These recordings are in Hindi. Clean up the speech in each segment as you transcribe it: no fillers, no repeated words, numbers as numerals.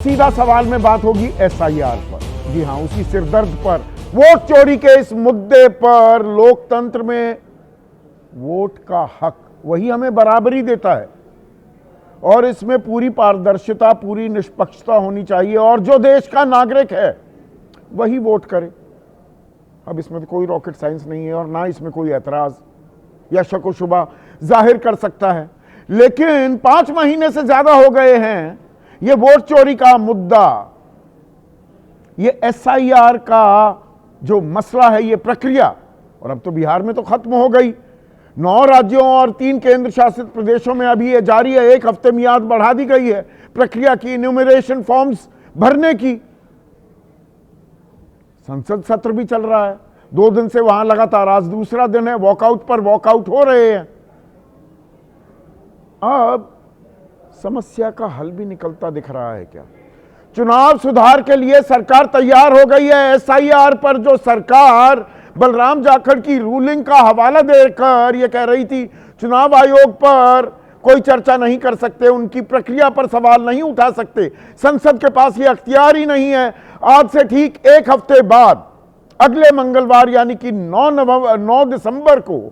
सीधा सवाल में बात होगी एसआईआर पर। जी हां, उसी सिरदर्द पर, वोट चोरी के इस मुद्दे पर लोकतंत्र में वोट का हक वही हमें बराबरी देता है और इसमें पूरी पारदर्शिता, पूरी निष्पक्षता होनी चाहिए और जो देश का नागरिक है वही वोट करे। अब इसमें तो कोई रॉकेट साइंस नहीं है और ना इसमें कोई ऐतराज या शक व शुबा जाहिर कर सकता है। लेकिन 5 महीने से ज्यादा हो गए हैं ये वोट चोरी का मुद्दा, ये एसआईआर का जो मसला है, ये प्रक्रिया, और अब तो बिहार में तो खत्म हो गई। 9 राज्यों और 3 केंद्र शासित प्रदेशों में अभी ये जारी है। 1 हफ्ते मियाद बढ़ा दी गई है प्रक्रिया की, इन्यूमरेशन फॉर्म्स भरने की। संसद सत्र भी चल रहा है 2 दिन से वहां लगातार, आज दूसरा दिन है। वॉकआउट पर वॉकआउट हो रहे हैं। अब समस्या का हल भी निकलता दिख रहा है क्या? चुनाव सुधार के लिए सरकार तैयार हो गई है। एसआईआर पर जो सरकार बलराम जाखड़ की रूलिंग का हवाला देकर ये कह रही थी चुनाव आयोग पर कोई चर्चा नहीं कर सकते, उनकी प्रक्रिया पर सवाल नहीं उठा सकते, संसद के पास ये अख्तियार ही नहीं है। आज से ठीक 1 हफ्ते बाद अगले मंगलवार यानी कि 9 दिसंबर को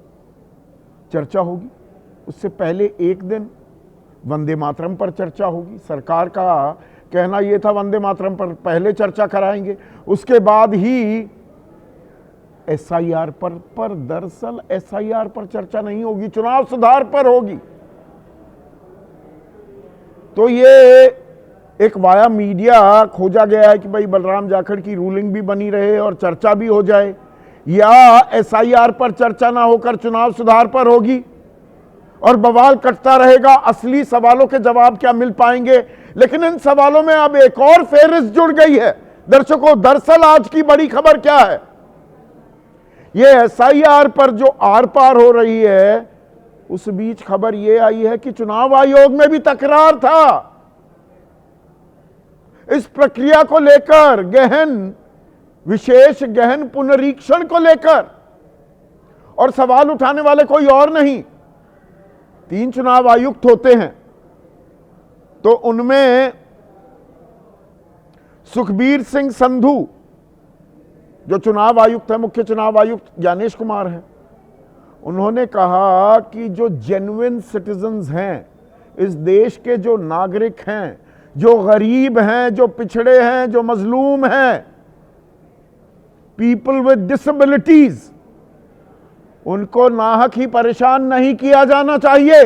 चर्चा होगी। उससे पहले एक दिन वंदे मातरम पर चर्चा होगी। सरकार का कहना यह था वंदे मातरम पर पहले चर्चा कराएंगे, उसके बाद ही एसआईआर पर दरअसल एसआईआर पर चर्चा नहीं होगी, चुनाव सुधार पर होगी। तो ये एक वाया मीडिया खोजा गया है कि भाई बलराम जाखड़ की रूलिंग भी बनी रहे और चर्चा भी हो जाए, या एसआईआर पर चर्चा ना होकर चुनाव सुधार पर होगी और बवाल कटता रहेगा। असली सवालों के जवाब क्या मिल पाएंगे? लेकिन इन सवालों में अब एक और फेहरिस्त जुड़ गई है दर्शकों। दरअसल आज की बड़ी खबर क्या है? ये एसआईआर पर जो आर पार हो रही है, उस बीच खबर ये आई है कि चुनाव आयोग में भी तकरार था इस प्रक्रिया को लेकर, विशेष गहन पुनरीक्षण को लेकर। और सवाल उठाने वाले कोई और नहीं, 3 चुनाव आयुक्त होते हैं, तो उनमें सुखबीर सिंह संधू जो चुनाव आयुक्त है, मुख्य चुनाव आयुक्त ज्ञानेश कुमार है, उन्होंने कहा कि जो जेन्युइन सिटीजन्स हैं, इस देश के जो नागरिक हैं, जो गरीब हैं, जो पिछड़े हैं, जो मजलूम हैं, पीपल विद डिसेबिलिटीज, उनको नाहक ही परेशान नहीं किया जाना चाहिए।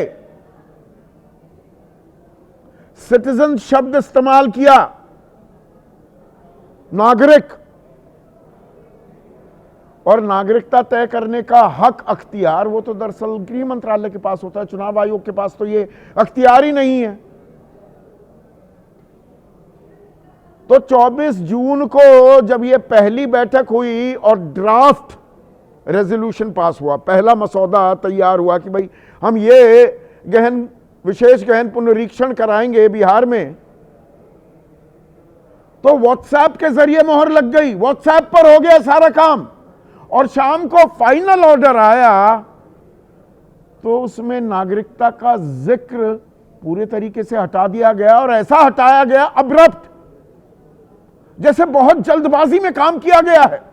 सिटीजन शब्द इस्तेमाल किया, नागरिक, और नागरिकता तय करने का हक, अख्तियार, वो तो दरअसल गृह मंत्रालय के पास होता है। चुनाव आयोग के पास तो ये अख्तियार ही नहीं है। तो 24 जून को जब ये पहली बैठक हुई और ड्राफ्ट रेजोल्यूशन पास हुआ, पहला मसौदा तैयार हुआ कि भाई हम ये विशेष गहन पुनरीक्षण कराएंगे बिहार में, तो व्हाट्सएप के जरिए मोहर लग गई, व्हाट्सएप पर हो गया सारा काम। और शाम को फाइनल ऑर्डर आया तो उसमें नागरिकता का जिक्र पूरे तरीके से हटा दिया गया, और ऐसा हटाया गया अब्रप्ट, जैसे बहुत जल्दबाजी में काम किया गया है।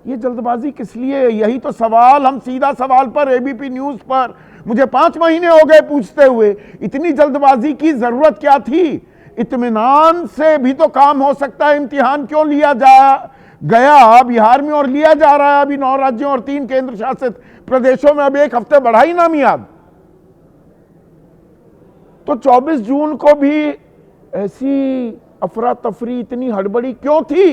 ये जल्दबाजी किस लिए? यही तो सवाल हम सीधा सवाल पर, एबीपी न्यूज पर मुझे 5 महीने हो गए पूछते हुए, इतनी जल्दबाजी की जरूरत क्या थी? इत्मीनान से भी तो काम हो सकता है। इम्तिहान क्यों लिया गया बिहार में और लिया जा रहा है अभी 9 राज्यों और 3 केंद्र शासित प्रदेशों में? अब 1 हफ्ते बढ़ाई ना मियाद। तो 24 जून को भी ऐसी अफरा तफरी, इतनी हड़बड़ी क्यों थी?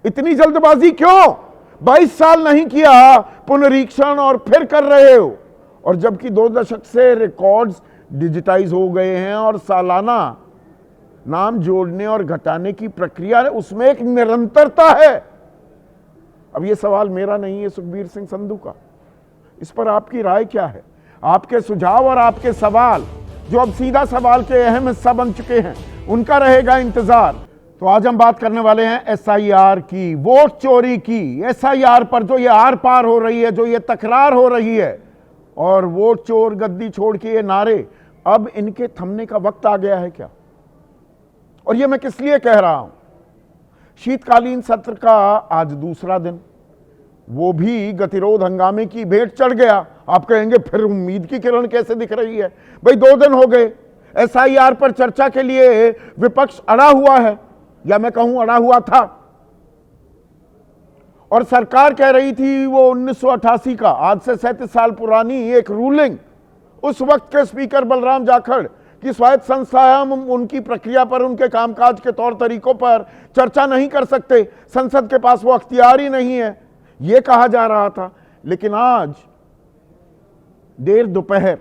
इतनी जल्दबाजी क्यों? 22 साल नहीं किया पुनरीक्षण और फिर कर रहे हो। और जबकि 2 दशक से रिकॉर्ड्स डिजिटाइज हो गए हैं और सालाना नाम जोड़ने और घटाने की प्रक्रिया, उसमें एक निरंतरता है। अब ये सवाल मेरा नहीं है, सुखबीर सिंह संधू का। इस पर आपकी राय क्या है? आपके सुझाव और आपके सवाल, जो अब सीधा सवाल के अहम हिस्सा बन चुके हैं, उनका रहेगा इंतजार। तो आज हम बात करने वाले हैं एसआईआर की, वोट चोरी की। एसआईआर पर जो ये आर पार हो रही है, जो ये तकरार हो रही है, और वोट चोर गद्दी छोड़ के ये नारे, अब इनके थमने का वक्त आ गया है क्या? और यह मैं किस लिए कह रहा हूं, शीतकालीन सत्र का आज दूसरा दिन, वो भी गतिरोध हंगामे की भेंट चढ़ गया। आप कहेंगे फिर उम्मीद की किरण कैसे दिख रही है? भाई 2 दिन हो गए, एसआईआर पर चर्चा के लिए विपक्ष अड़ा हुआ है, या मैं कहूं अड़ा हुआ था, और सरकार कह रही थी वो 1988 का, आज से 37 साल पुरानी एक रूलिंग, उस वक्त के स्पीकर बलराम जाखड़ कि स्वायत्त संस्था है, हम उनकी प्रक्रिया पर, उनके कामकाज के तौर तरीकों पर चर्चा नहीं कर सकते, संसद के पास वो अख्तियार ही नहीं है, ये कहा जा रहा था। लेकिन आज देर दोपहर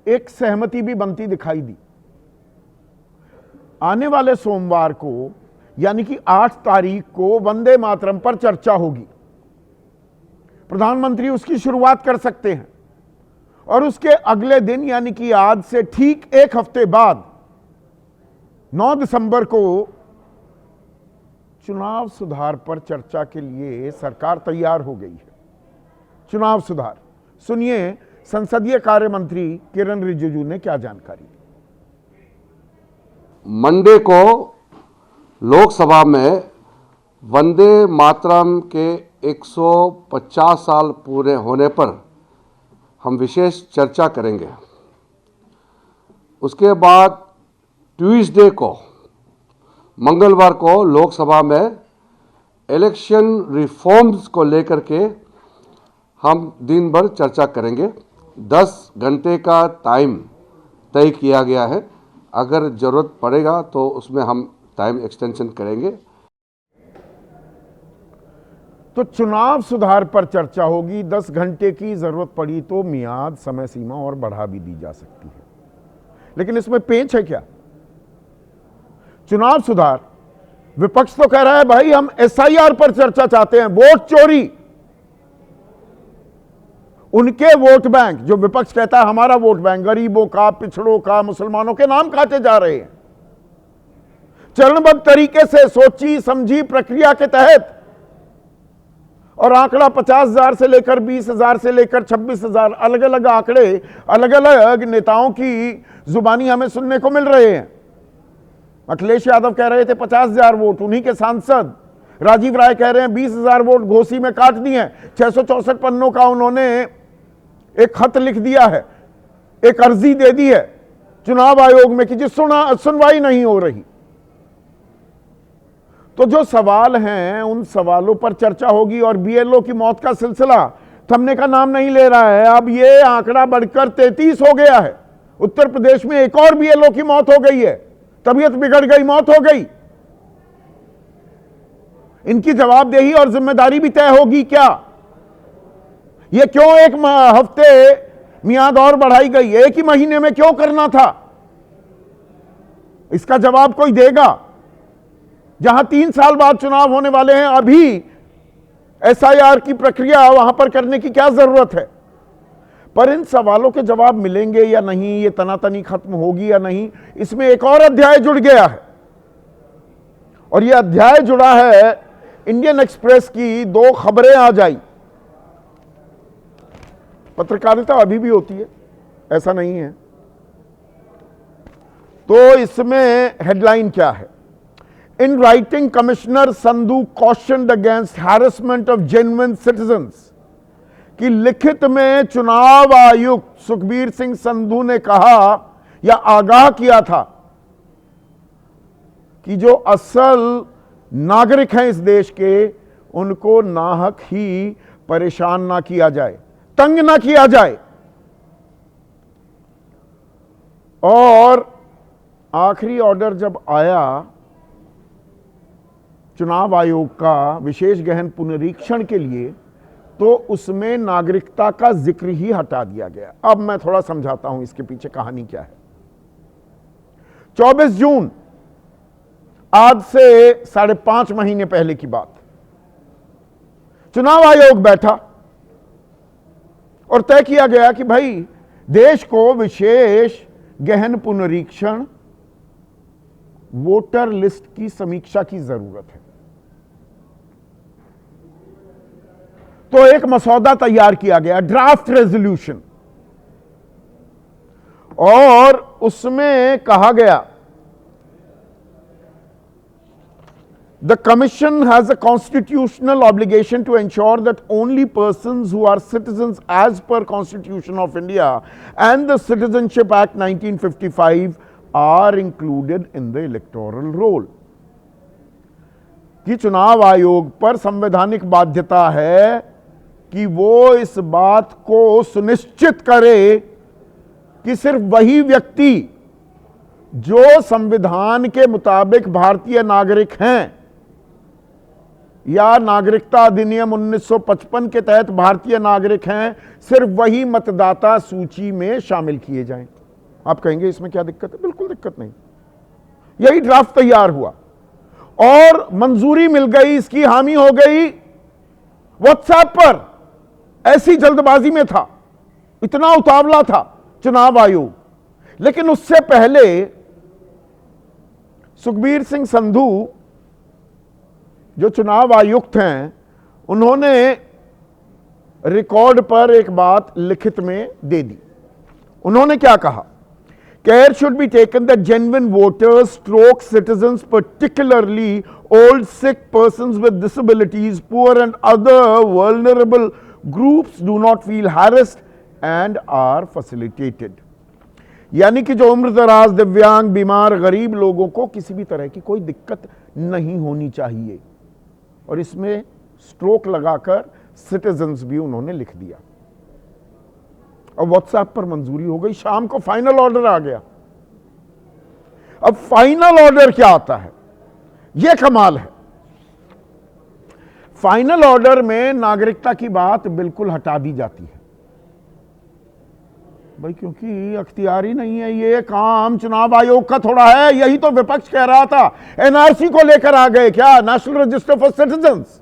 एक सहमति भी बनती दिखाई दी। आने वाले सोमवार को यानी कि 8 तारीख को वंदे मातरम पर चर्चा होगी। प्रधानमंत्री उसकी शुरुआत कर सकते हैं और उसके अगले दिन यानी कि आज से ठीक 1 हफ्ते बाद 9 दिसंबर को चुनाव सुधार पर चर्चा के लिए सरकार तैयार हो गई है। चुनाव सुधार, सुनिए संसदीय कार्य मंत्री किरण रिजिजू ने क्या जानकारी दी। मंडे को लोकसभा में वंदे मातरम के 150 साल पूरे होने पर हम विशेष चर्चा करेंगे। उसके बाद ट्यूसडे को, मंगलवार को लोकसभा में इलेक्शन रिफॉर्म्स को लेकर के हम दिन भर चर्चा करेंगे। 10 घंटे का टाइम तय किया गया है, अगर जरूरत पड़ेगा तो उसमें हम टाइम एक्सटेंशन करेंगे। तो चुनाव सुधार पर चर्चा होगी, 10 घंटे की, जरूरत पड़ी तो मियाद समय सीमा और बढ़ा भी दी जा सकती है। लेकिन इसमें पेंच है क्या? चुनाव सुधार, विपक्ष तो कह रहा है भाई हम एसआईआर पर चर्चा चाहते हैं, वोट चोरी, उनके वोट बैंक, जो विपक्ष कहता है हमारा वोट बैंक, गरीबों का, पिछड़ों का, मुसलमानों के नाम काटे जा रहे हैं। चरणबद्ध तरीके से सोची समझी प्रक्रिया के तहत, और आंकड़ा 50,000 से लेकर 20,000 से लेकर 26,000, अलग अलग आंकड़े अलग अलग नेताओं की जुबानी हमें सुनने को मिल रहे हैं। अखिलेश यादव कह रहे थे 50,000 वोट, उन्हीं के सांसद राजीव राय कह रहे हैं 20,000 वोट घोसी में काट दिए। 664 पन्नों का उन्होंने एक खत लिख दिया है, एक अर्जी दे दी है चुनाव आयोग में कि जिस सुनवाई नहीं हो रही। तो जो सवाल हैं उन सवालों पर चर्चा होगी। और बीएलओ की मौत का सिलसिला थमने का नाम नहीं ले रहा है। अब ये आंकड़ा बढ़कर 33 हो गया है। उत्तर प्रदेश में एक और बीएलओ की मौत हो गई है, तबीयत बिगड़ गई, मौत हो गई। इनकी जवाबदेही और जिम्मेदारी भी तय होगी क्या? ये क्यों 1 हफ्ते मियाद और बढ़ाई गई? 1 ही महीने में क्यों करना था? इसका जवाब कोई देगा? जहां 3 साल बाद चुनाव होने वाले हैं, अभी एसआईआर की प्रक्रिया वहां पर करने की क्या जरूरत है? पर इन सवालों के जवाब मिलेंगे या नहीं, ये तनातनी खत्म होगी या नहीं, इसमें एक और अध्याय जुड़ गया है। और यह अध्याय जुड़ा है, इंडियन एक्सप्रेस की 2 खबरें आज आई। पत्रकारिता अभी भी होती है, ऐसा नहीं है। तो इसमें हेडलाइन क्या है? In writing commissioner Sandhu cautioned against harassment of genuine citizens, कि लिखित में चुनाव आयुक्त सुखबीर सिंह संधू ने कहा या आगाह किया था कि जो असल नागरिक हैं इस देश के, उनको नाहक ही परेशान ना किया जाए, तंग ना किया जाए। और आखिरी ऑर्डर जब आया चुनाव आयोग का विशेष गहन पुनरीक्षण के लिए, तो उसमें नागरिकता का जिक्र ही हटा दिया गया। अब मैं थोड़ा समझाता हूं इसके पीछे कहानी क्या है। 24 जून, आज से 5.5 महीने पहले की बात, चुनाव आयोग बैठा और तय किया गया कि भाई देश को विशेष गहन पुनरीक्षण, वोटर लिस्ट की समीक्षा की जरूरत है। तो एक मसौदा तैयार किया गया, ड्राफ्ट रेजोल्यूशन, और उसमें कहा गया, the commission has a constitutional obligation to ensure that only persons who are citizens as per Constitution of India and the Citizenship Act 1955 are included in the electoral roll. कि चुनाव आयोग पर संवैधानिक बाध्यता है कि वो इस बात को सुनिश्चित करे कि सिर्फ वही व्यक्ति जो संविधान के मुताबिक भारतीय नागरिक हैं या नागरिकता अधिनियम 1955 के तहत भारतीय नागरिक हैं, सिर्फ वही मतदाता सूची में शामिल किए जाएं। आप कहेंगे इसमें क्या दिक्कत है? बिल्कुल दिक्कत नहीं। यही ड्राफ्ट तैयार हुआ और मंजूरी मिल गई, इसकी हामी हो गई व्हाट्सएप पर। ऐसी जल्दबाजी में था, इतना उतावला था चुनाव आयोग। लेकिन उससे पहले सुखबीर सिंह संधू जो चुनाव आयुक्त हैं, उन्होंने रिकॉर्ड पर एक बात लिखित में दे दी। उन्होंने क्या कहा? Care should be taken that genuine voters stroke citizens, particularly old, sick persons with disabilities, poor and other vulnerable groups do not feel harassed and are facilitated। यानी कि जो उम्र दराज, दिव्यांग, बीमार, गरीब लोगों को किसी भी तरह की कोई दिक्कत नहीं होनी चाहिए। और इसमें स्ट्रोक लगाकर सिटीजंस भी उन्होंने लिख दिया और व्हाट्सएप पर मंजूरी हो गई। शाम को फाइनल ऑर्डर आ गया। अब फाइनल ऑर्डर क्या आता है? यह कमाल है। फाइनल ऑर्डर में नागरिकता की बात बिल्कुल हटा दी जाती है भाई, क्योंकि अख्तियार ही नहीं है, ये काम चुनाव आयोग का थोड़ा है। यही तो विपक्ष कह रहा था। एनआरसी को लेकर आ गए क्या? National register for citizens,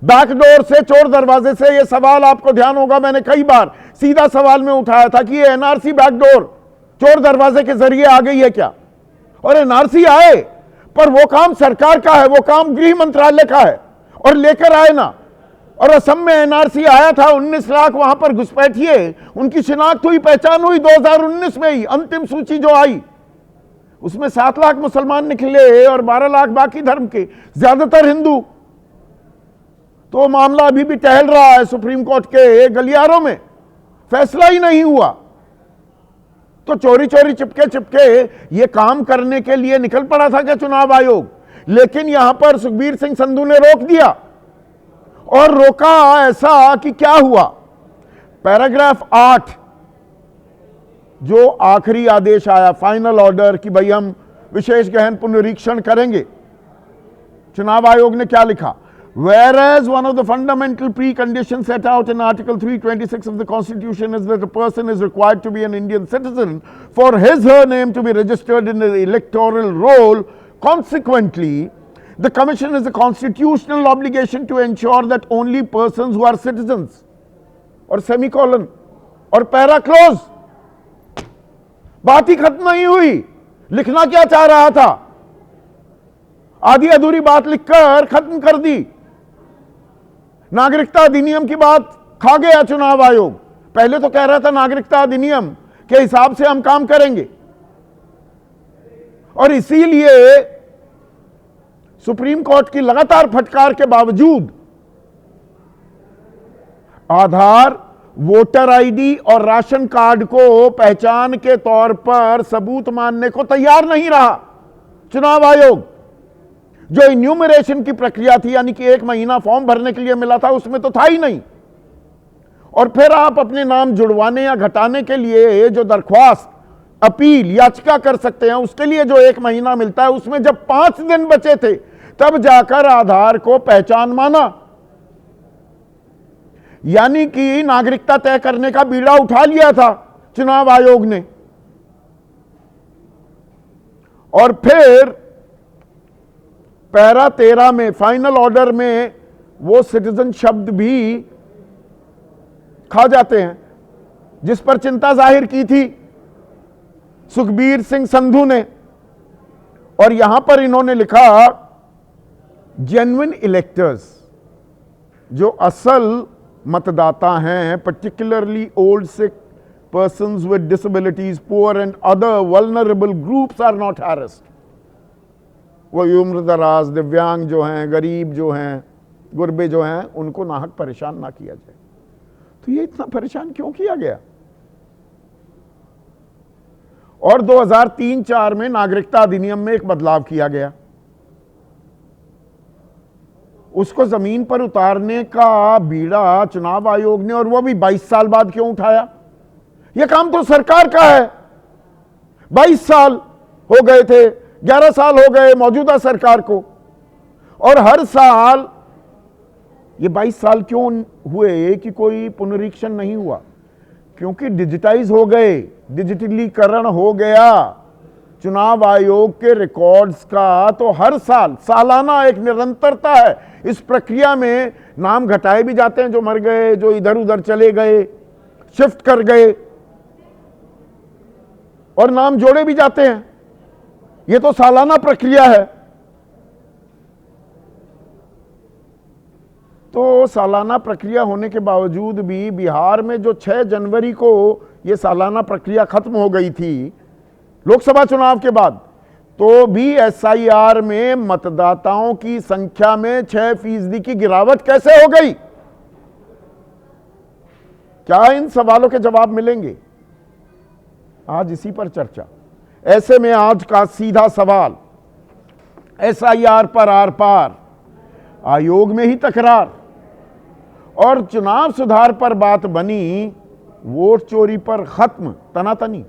backdoor से, चोर दरवाजे से। ये सवाल आपको ध्यान होगा, मैंने कई बार सीधा सवाल में उठाया था कि ये एनआरसी बैकडोर, चोर दरवाजे के जरिए आ गई है क्या? और एनआरसी आए, पर वो काम सरकार का है, वो काम गृह मंत्रालय का है, और लेकर आए ना। और असम में एनआरसी आया था, 19 लाख वहां पर घुसपैठिए, उनकी शिनाख्त हुई, पहचान हुई 2019 में ही। अंतिम सूची जो आई उसमें 7 लाख मुसलमान निकले और 12 लाख बाकी धर्म के, ज्यादातर हिंदू। तो मामला अभी भी टहल रहा है सुप्रीम कोर्ट के गलियारों में, फैसला ही नहीं हुआ। तो चोरी चोरी चिपके चिपके ये काम करने के लिए निकल पड़ा था क्या चुनाव आयोग? लेकिन यहां पर सुखबीर सिंह संधू ने रोक दिया। और रोका ऐसा कि क्या हुआ? पैराग्राफ 8 जो आखिरी आदेश आया, फाइनल ऑर्डर, कि भाई हम विशेष गहन पुनरीक्षण करेंगे। चुनाव आयोग ने क्या लिखा? Whereas one of the fundamental preconditions set out in Article 326 of the Constitution is that a person is required to be an Indian citizen for his/her name to be registered in the electoral roll. Consequently, the Commission has a constitutional obligation to ensure that only persons who are citizens, और सेमीकोलन और पैरा क्लोज। बात ही खत्म नहीं हुई। लिखना क्या चाह रहा था? आधी अधूरी बात लिखकर खत्म कर दी। नागरिकता अधिनियम की बात खा गया चुनाव आयोग। पहले तो कह रहा था नागरिकता अधिनियम के हिसाब से हम काम करेंगे, और इसीलिए सुप्रीम कोर्ट की लगातार फटकार के बावजूद आधार, वोटर आईडी और राशन कार्ड को पहचान के तौर पर सबूत मानने को तैयार नहीं रहा चुनाव आयोग। जो इन्यूमरेशन की प्रक्रिया थी, यानी कि 1 महीना फॉर्म भरने के लिए मिला था, उसमें तो था ही नहीं। और फिर आप अपने नाम जुड़वाने या घटाने के लिए जो दरख्वास्त, अपील, याचिका कर सकते हैं, उसके लिए जो 1 महीना मिलता है, उसमें जब 5 दिन बचे थे तब जाकर आधार को पहचान माना। यानी कि नागरिकता तय करने का बीड़ा उठा लिया था चुनाव आयोग ने। और फिर पैरा 13 में, फाइनल ऑर्डर में, वो सिटीजन शब्द भी खा जाते हैं, जिस पर चिंता जाहिर की थी सुखबीर सिंह संधू ने। और यहां पर इन्होंने लिखा जेन्युइन इलेक्टर्स, जो असल मतदाता हैं, particularly old, sick persons with disabilities, poor and other vulnerable groups are not harassed. वही उम्र दराज, दिव्यांग जो हैं, गरीब जो हैं, गुरबे जो हैं, उनको नाहक परेशान ना किया जाए। तो ये इतना परेशान क्यों किया गया? और 2003-4 में नागरिकता अधिनियम में एक बदलाव किया गया, उसको जमीन पर उतारने का बीड़ा चुनाव आयोग ने, और वो भी 22 साल बाद क्यों उठाया? ये काम तो सरकार का है। 22 साल हो गए थे, 11 साल हो गए मौजूदा सरकार को, और हर साल ये 22 साल क्यों हुए कि कोई पुनरीक्षण नहीं हुआ? क्योंकि डिजिटाइज हो गए, डिजिटलीकरण हो गया चुनाव आयोग के रिकॉर्ड्स का। तो हर साल, सालाना एक निरंतरता है इस प्रक्रिया में। नाम घटाए भी जाते हैं जो मर गए, जो इधर उधर चले गए, शिफ्ट कर गए, और नाम जोड़े भी जाते हैं। ये तो सालाना प्रक्रिया है। तो सालाना प्रक्रिया होने के बावजूद भी बिहार में जो 6 जनवरी को ये सालाना प्रक्रिया खत्म हो गई थी लोकसभा चुनाव के बाद, तो भी एसआईआर में मतदाताओं की संख्या में 6% की गिरावट कैसे हो गई? क्या इन सवालों के जवाब मिलेंगे? आज इसी पर चर्चा। ऐसे में आज का सीधा सवाल, एसआईआर पर आर पार, आयोग में ही तकरार, और चुनाव सुधार पर बात बनी, वोट चोरी पर खत्म तनातनी।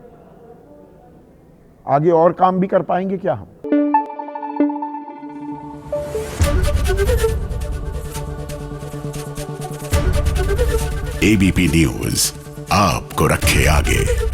आगे और काम भी कर पाएंगे क्या हम? एबीपी न्यूज आपको रखे आगे।